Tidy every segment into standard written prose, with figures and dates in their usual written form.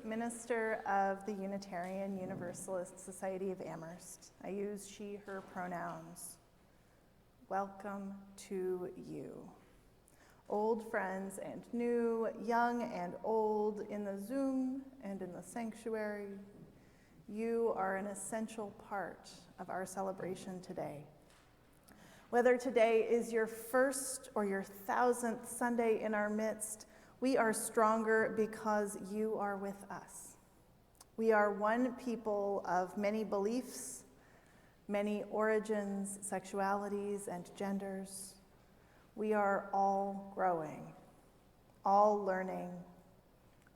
minister of the Unitarian Universalist Society of Amherst. I use she, her pronouns. Welcome to you. Old friends and new, young and old, in the Zoom and in the sanctuary, you are an essential part of our celebration today. Whether today is your first or your 1000th Sunday in our midst, we are stronger because you are with us. We are one people of many beliefs, many origins, sexualities, and genders. We are all growing, all learning,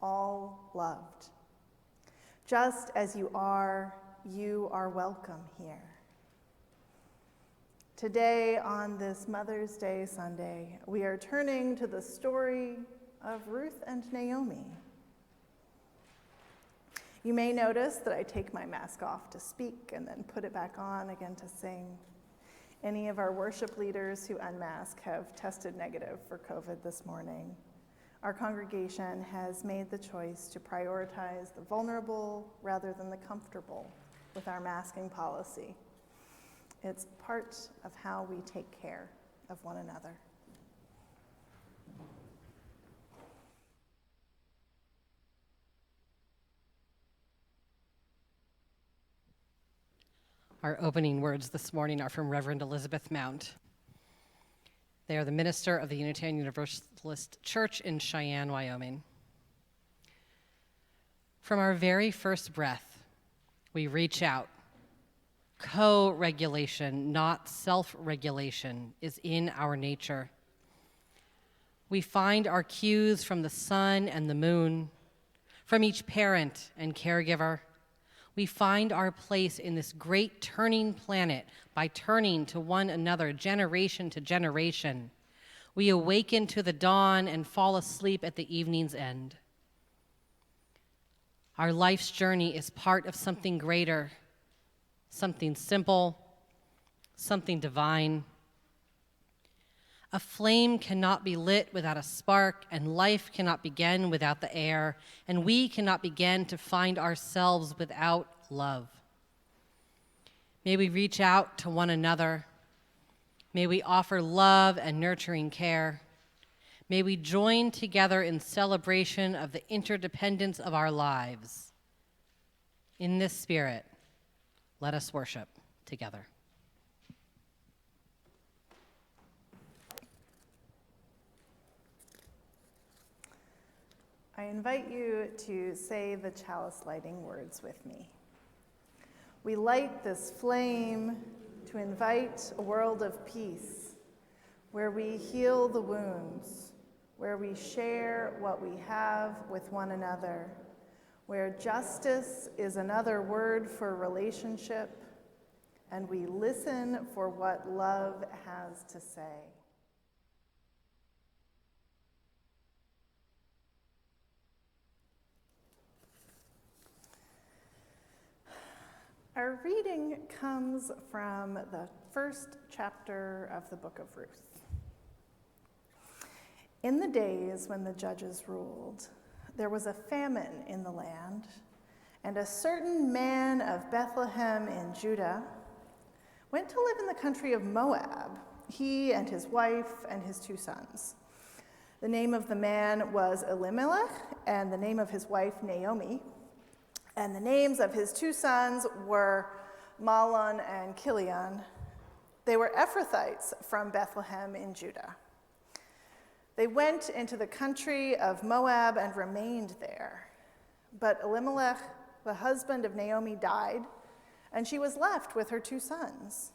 all loved. Just as you are welcome here. Today, on this Mother's Day Sunday, we are turning to the story of Ruth and Naomi. You may notice that I take my mask off to speak and then put it back on again to sing. Any of our worship leaders who unmask have tested negative for COVID this morning. Our congregation has made the choice to prioritize the vulnerable rather than the comfortable with our masking policy. It's part of how we take care of one another. Our opening words this morning are from Reverend Elizabeth Mount. They are the minister of the Unitarian Universalist Church in Cheyenne, Wyoming. From our very first breath, we reach out. Co-regulation, not self-regulation, is in our nature. We find our cues from the sun and the moon, from each parent and caregiver. We find our place in this great turning planet by turning to one another generation to generation. We awaken to the dawn and fall asleep at the evening's end. Our life's journey is part of something greater, something simple, something divine. A flame cannot be lit without a spark, and life cannot begin without the air, and we cannot begin to find ourselves without love. May we reach out to one another. May we offer love and nurturing care. May we join together in celebration of the interdependence of our lives. In this spirit, let us worship together. I invite you to say the chalice lighting words with me. We light this flame to invite a world of peace, where we heal the wounds, where we share what we have with one another, where justice is another word for relationship, and we listen for what love has to say. Our reading comes from the first chapter of the book of Ruth. In the days when the judges ruled, there was a famine in the land, and a certain man of Bethlehem in Judah went to live in the country of Moab, he and his wife and his 2 sons. The name of the man was Elimelech, and the name of his wife Naomi. And the names of his 2 sons were Mahlon and Chilion. They were Ephrathites from Bethlehem in Judah. They went into the country of Moab and remained there. But Elimelech, the husband of Naomi, died, and she was left with her 2 sons.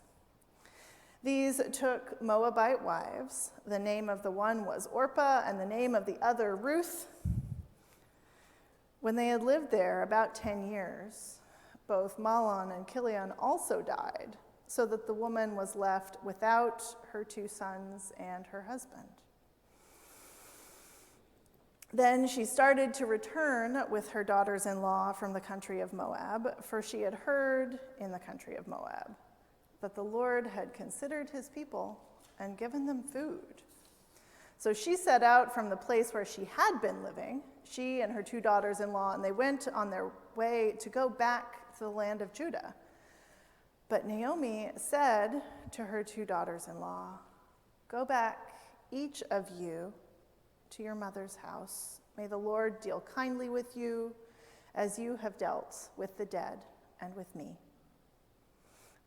These took Moabite wives. The name of the one was Orpah, and the name of the other Ruth. When they had lived there about 10 years, both Mahlon and Chilion also died, so that the woman was left without her 2 sons and her husband. Then she started to return with her daughters-in-law from the country of Moab, for she had heard in the country of Moab that the Lord had considered his people and given them food. So she set out from the place where she had been living she and her 2 daughters-in-law, and they went on their way to go back to the land of Judah. But Naomi said to her 2 daughters-in-law, "Go back, each of you, to your mother's house. May the Lord deal kindly with you as you have dealt with the dead and with me.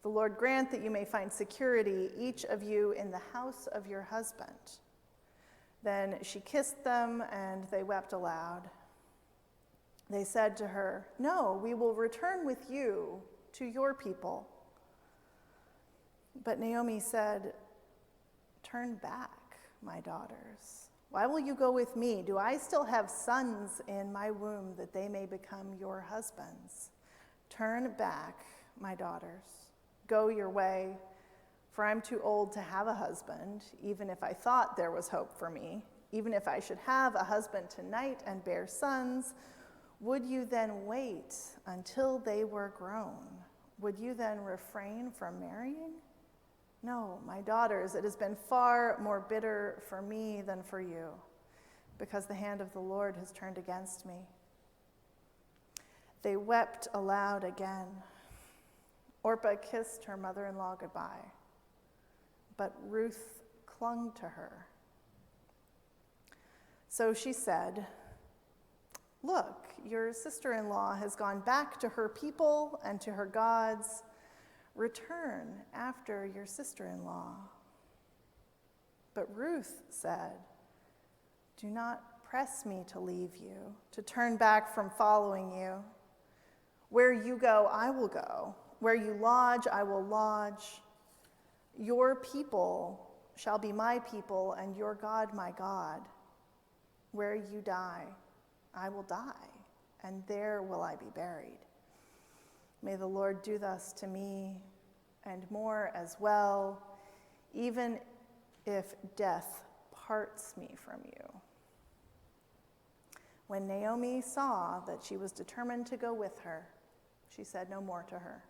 The Lord grant that you may find security, each of you, in the house of your husband." Then she kissed them, and they wept aloud. They said to her, "No, we will return with you to your people." But Naomi said, "Turn back, my daughters. Why will you go with me? Do I still have sons in my womb that they may become your husbands? Turn back, my daughters. Go your way, for I'm too old to have a husband, even if I thought there was hope for me. Even if I should have a husband tonight and bear sons, would you then wait until they were grown? Would you then refrain from marrying? No, my daughters, it has been far more bitter for me than for you, because the hand of the Lord has turned against me." They wept aloud again. Orpah kissed her mother-in-law goodbye, but Ruth clung to her. So she said, "Look, your sister-in-law has gone back to her people and to her gods. Return after your sister-in-law." But Ruth said, "Do not press me to leave you, to turn back from following you. Where you go, I will go. Where you lodge, I will lodge. Your people shall be my people, and your God my God. Where you die, I will die, and there will I be buried. May the Lord do thus to me, and more as well, even if death parts me from you." When Naomi saw that she was determined to go with her, she said no more to her.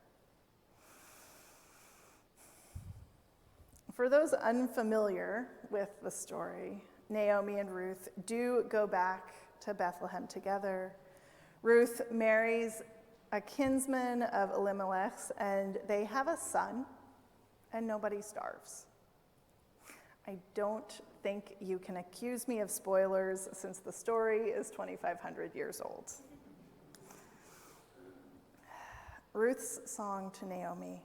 For those unfamiliar with the story, Naomi and Ruth do go back to Bethlehem together. Ruth marries a kinsman of Elimelech's, and they have a son, and nobody starves. I don't think you can accuse me of spoilers, since the story is 2,500 years old. Ruth's song to Naomi,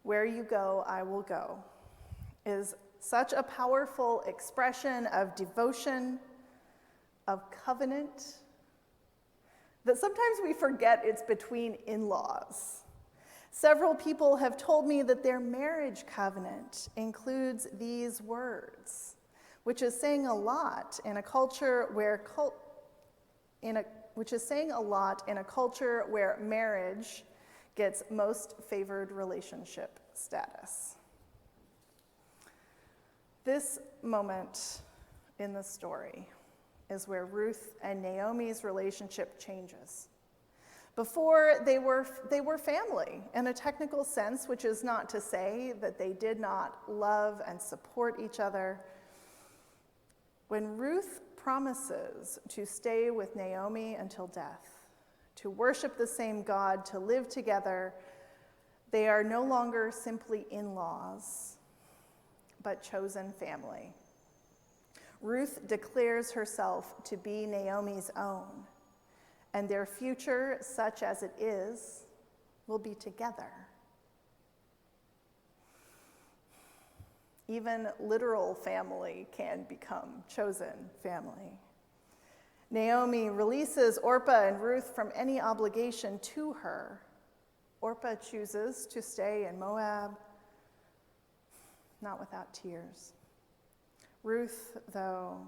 "Where you go, I will go," is such a powerful expression of devotion, of covenant, that sometimes we forget it's between in-laws. Several people have told me that their marriage covenant includes these words, which is saying a lot in a culture where marriage gets most favored relationship status. This moment in the story is where Ruth and Naomi's relationship changes. Before, they were family in a technical sense, which is not to say that they did not love and support each other. When Ruth promises to stay with Naomi until death, to worship the same God, to live together, they are no longer simply in-laws, but chosen family. Ruth declares herself to be Naomi's own, and their future, such as it is, will be together. Even literal family can become chosen family. Naomi releases Orpah and Ruth from any obligation to her. Orpah chooses to stay in Moab, not without tears. Ruth, though,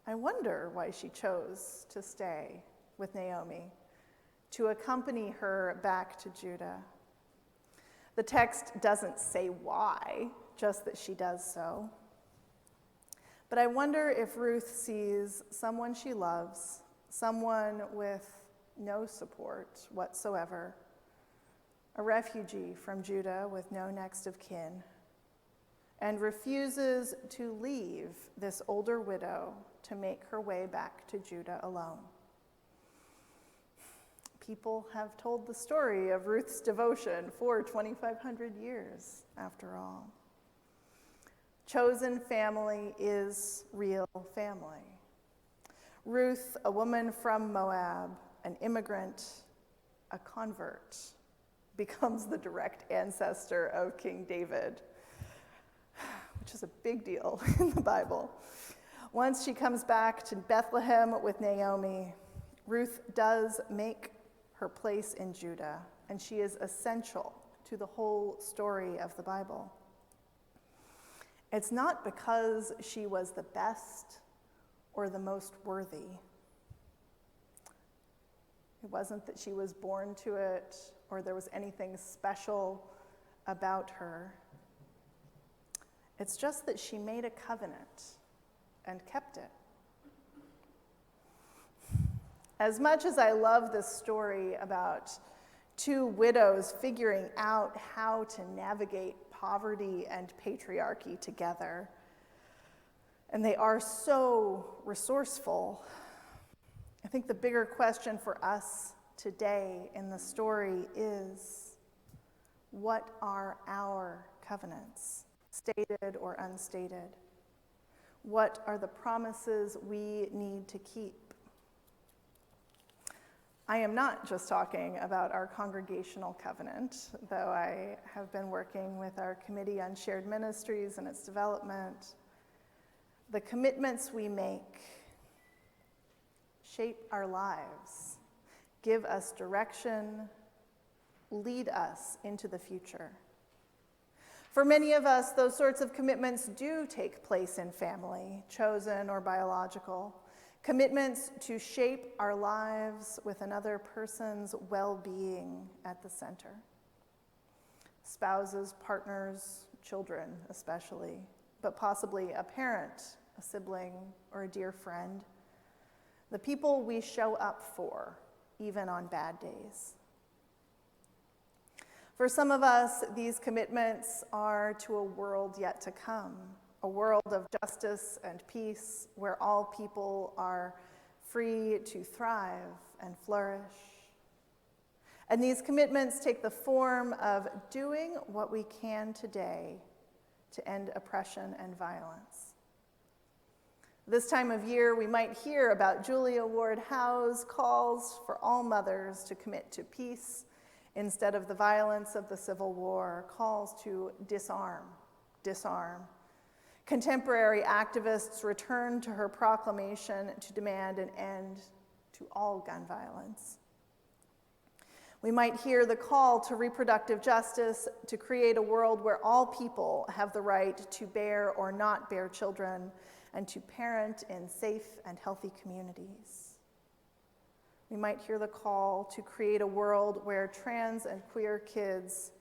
I wonder why she chose to stay with Naomi, to accompany her back to Judah. The text doesn't say why, just that she does so. But I wonder if Ruth sees someone she loves, someone with no support whatsoever, a refugee from Judah with no next of kin, and refuses to leave this older widow to make her way back to Judah alone. People have told the story of Ruth's devotion for 2,500 years, after all. Chosen family is real family. Ruth, a woman from Moab, an immigrant, a convert, becomes the direct ancestor of King David, which is a big deal in the Bible. Once she comes back to Bethlehem with Naomi, Ruth does make her place in Judah, and she is essential to the whole story of the Bible. It's not because she was the best or the most worthy. It wasn't that she was born to it or there was anything special about her. It's just that she made a covenant and kept it. As much as I love this story about two widows figuring out how to navigate poverty and patriarchy together, and they are so resourceful, I think the bigger question for us today in the story is, what are our covenants, stated or unstated? What are the promises we need to keep? I am not just talking about our congregational covenant, though I have been working with our Committee on Shared Ministries and its development. The commitments we make shape our lives, give us direction, lead us into the future. For many of us, those sorts of commitments do take place in family, chosen or biological. Commitments to shape our lives with another person's well-being at the center. Spouses, partners, children especially, but possibly a parent, a sibling, or a dear friend. The people we show up for, even on bad days. For some of us, these commitments are to a world yet to come. A world of justice and peace where all people are free to thrive and flourish. And these commitments take the form of doing what we can today to end oppression and violence. This time of year, we might hear about Julia Ward Howe's calls for all mothers to commit to peace instead of the violence of the Civil War, calls to disarm. Contemporary activists returned to her proclamation to demand an end to all gun violence. We might hear the call to reproductive justice to create a world where all people have the right to bear or not bear children and to parent in safe and healthy communities. We might hear the call to create a world where trans and queer kids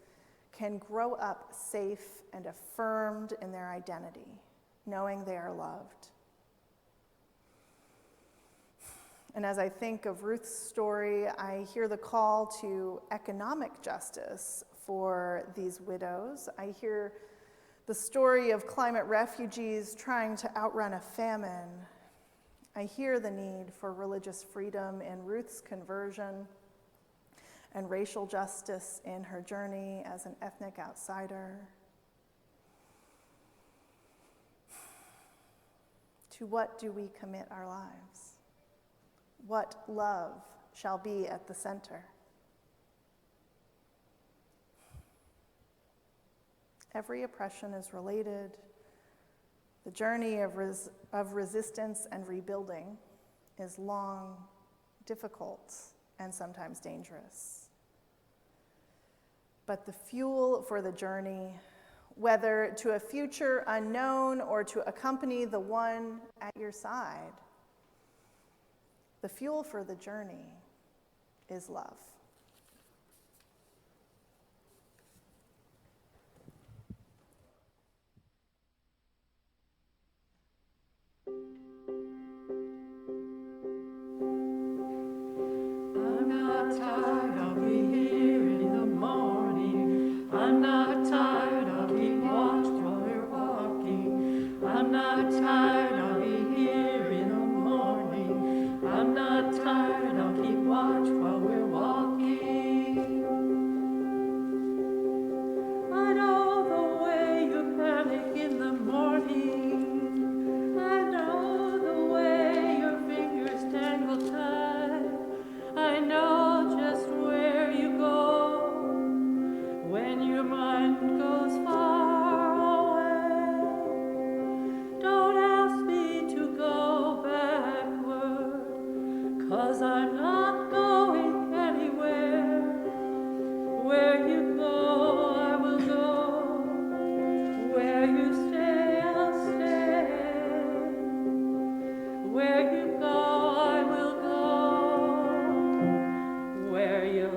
can grow up safe and affirmed in their identity, knowing they are loved. And as I think of Ruth's story, I hear the call to economic justice for these widows. I hear the story of climate refugees trying to outrun a famine. I hear the need for religious freedom in Ruth's conversion and racial justice in her journey as an ethnic outsider. To what do we commit our lives? What love shall be at the center? Every oppression is related. The journey of resistance and rebuilding is long, difficult, and sometimes dangerous. But the fuel for the journey, whether to a future unknown or to accompany the one at your side, the fuel for the journey is love. I'm not tired of being here in the morning. I'm not tired of being watched while we're walking. I'm not tired of being here in the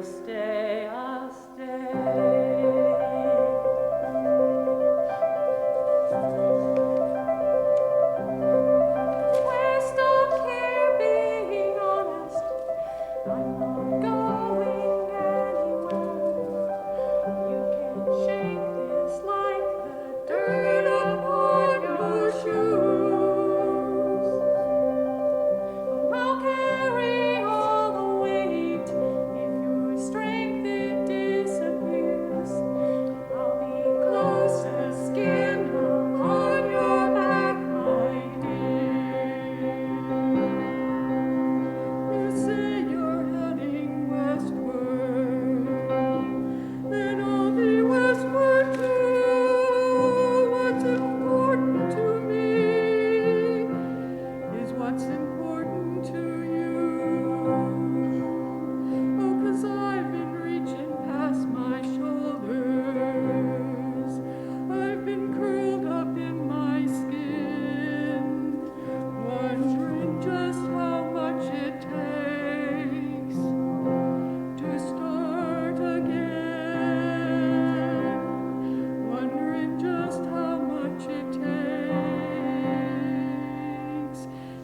stay, I'll stay. We're stuck here being honest. I'm not going anywhere. You can't shake this like the dirt upon your shoes. I'll carry all the weight. If your strength it disappears, I'll be close as skin upon your back, my dear. You say you're heading westward, then I'll be westward too. What's important to me is what's important to you. Oh, 'cause I've been reaching past my shoulders. I've been curled up in my skin, wondering just how much it takes to start again. Wondering just how much it takes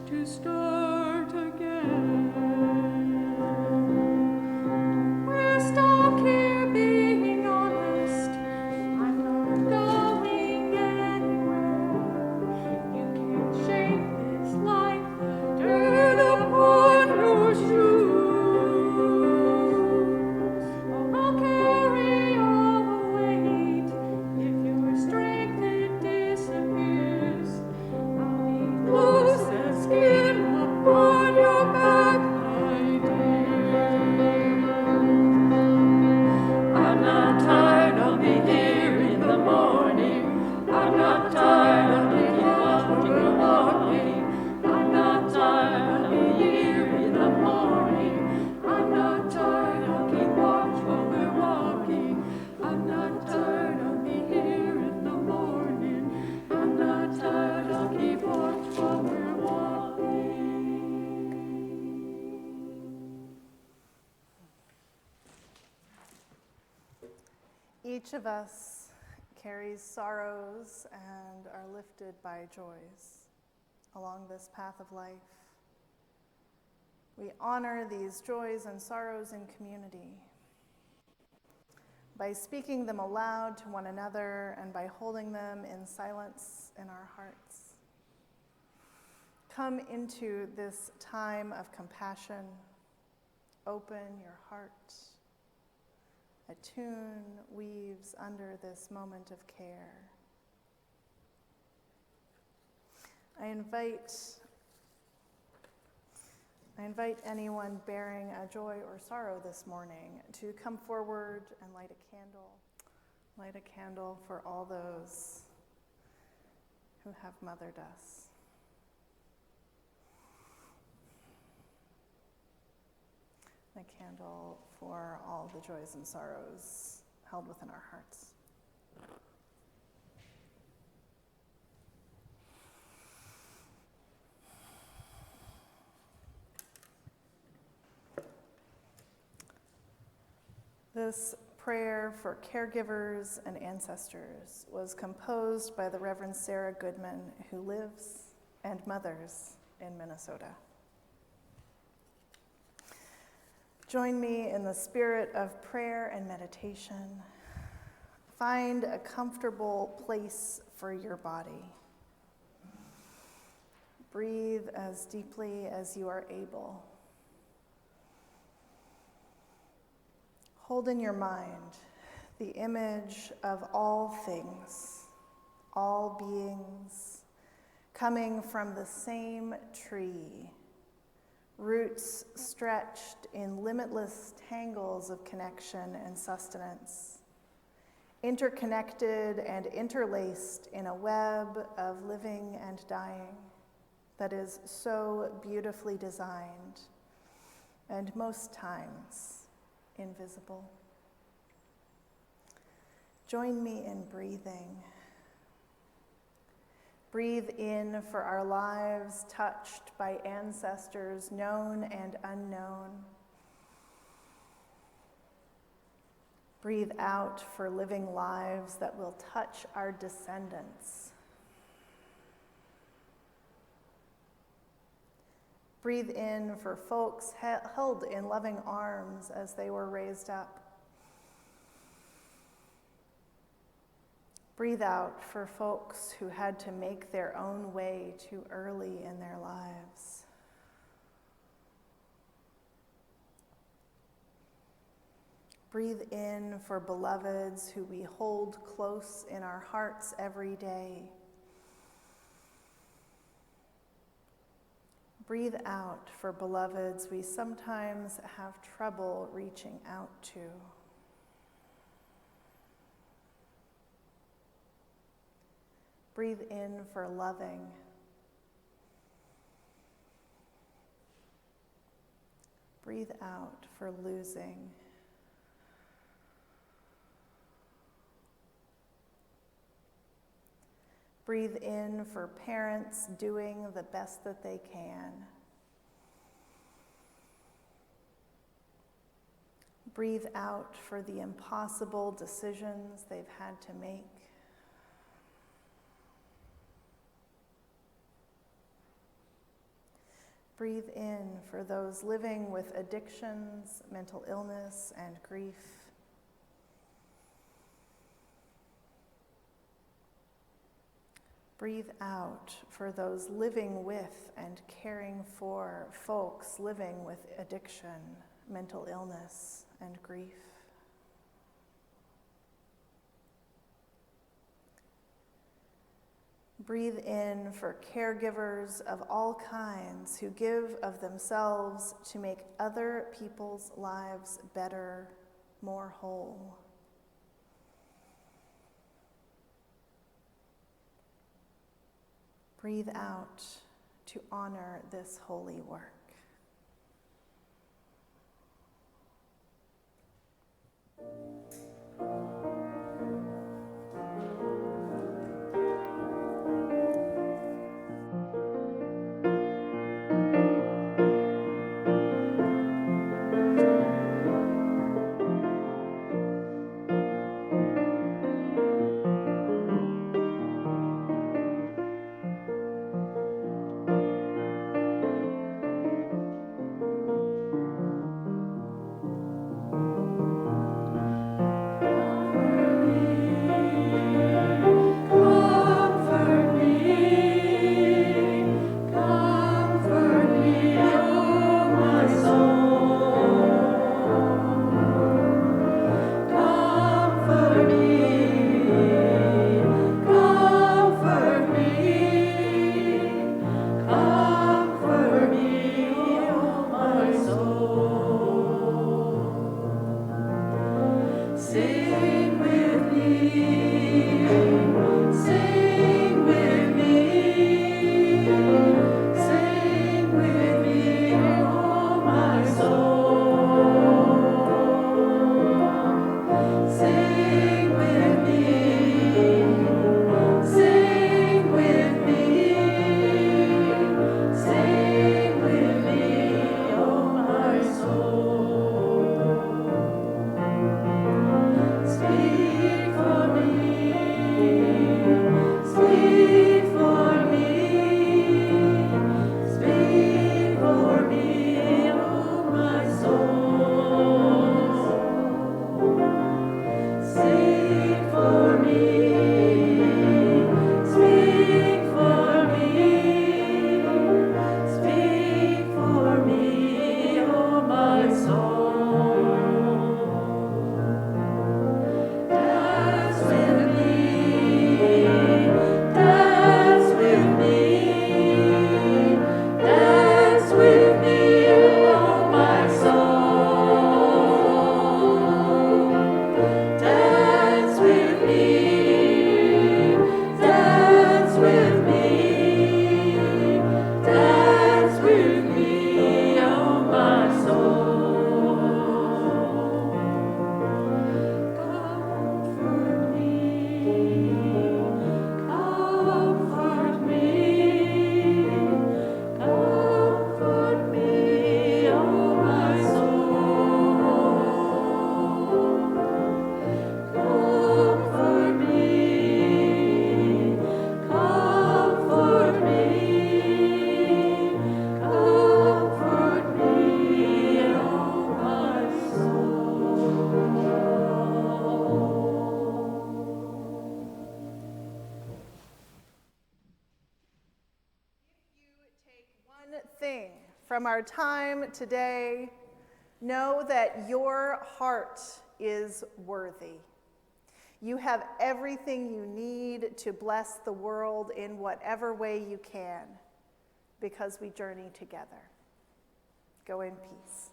to start again. We're stuck here being honest. I'm not going anywhere. You can't shake this like the dirt upon your shoes. I'll carry all the weight. If your strength it disappears, I'll be close as skin upon your back, my dear. I'm not tired, I'll be here in the morning. I'm not tired, I'll be walking. I'm not tired, I'll be here in the morning. I'm not tired, I'll keep watch while we're walking. I'm not tired, I'll be here in the morning. I'm not tired, I'll keep watch while we're walking. Each of us carries sorrows and are lifted by joys along this path of life. We honor these joys and sorrows in community by speaking them aloud to one another and by holding them in silence in our hearts. Come into this time of compassion. Open your heart. A tune weaves under this moment of care. I invite anyone bearing a joy or sorrow this morning to come forward and light a candle. Light a candle for all those who have mothered us. A candle for all the joys and sorrows held within our hearts. This prayer for caregivers and ancestors was composed by the Reverend Sarah Goodman, who lives and mothers in Minnesota. Join me in the spirit of prayer and meditation. Find a comfortable place for your body. Breathe as deeply as you are able. Hold in your mind the image of all things, all beings, coming from the same tree, roots stretched in limitless tangles of connection and sustenance, interconnected and interlaced in a web of living and dying that is so beautifully designed and most times invisible. Join me in breathing. Breathe in for our lives touched by ancestors known and unknown. Breathe out for living lives that will touch our descendants. Breathe in for folks held in loving arms as they were raised up. Breathe out for folks who had to make their own way too early in their lives. Breathe in for beloveds who we hold close in our hearts every day. Breathe out for beloveds we sometimes have trouble reaching out to. Breathe in for loving. Breathe out for losing. Breathe in for parents doing the best that they can. Breathe out for the impossible decisions they've had to make. Breathe in for those living with addictions, mental illness, and grief. Breathe out for those living with and caring for folks living with addiction, mental illness, and grief. Breathe in for caregivers of all kinds who give of themselves to make other people's lives better, more whole. Breathe out to honor this holy work. from our time today, know that your heart is worthy. You have everything you need to bless the world in whatever way you can, because we journey together. Go in peace.